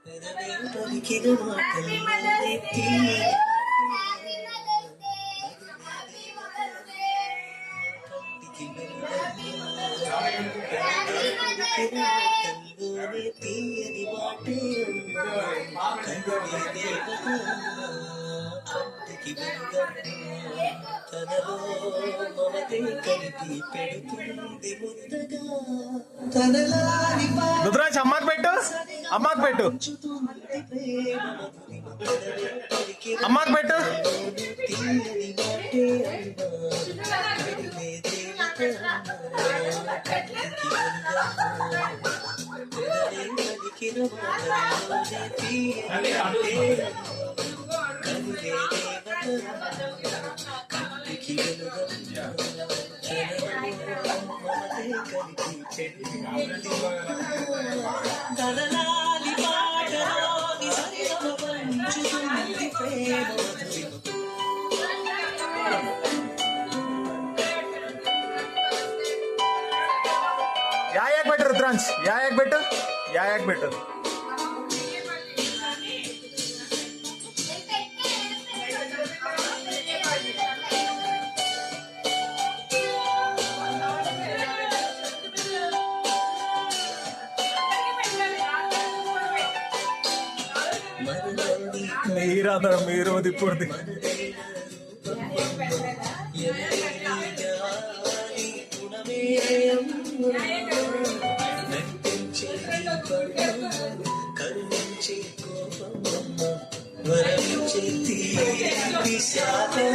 పలికిన మాటల్లోనే తీయని కంటికి పలికిన మాటల్లోనే తీయని మాటే అమ్మా కనులే దేవత కంటికి వెలుగమ్మా తనలో మమతే కలిపి పెడుతుంది ముద్దగా తనలాని రుద్రాజ్ అమ్మకి పెట్టు, అమ్మకి పెట్టు, అమ్మకి పెట్టు. తీయని మాటే అమ్మా కనులే దేవత కంటికి పలికిన మాటల్లోనే తీయని మాటే కనులే దేవత కంటికి తనలాలి పాటలోని సరిగమ పంచుతుంది ప్రేమ యాయకు పెట్టు రుద్రాంశ్, యాయకు పెట్టు, యాయకు పెట్టు. మీరందరం మీరు ఇప్పుడు కరుణించే కోపం వరించే తీపి శాపం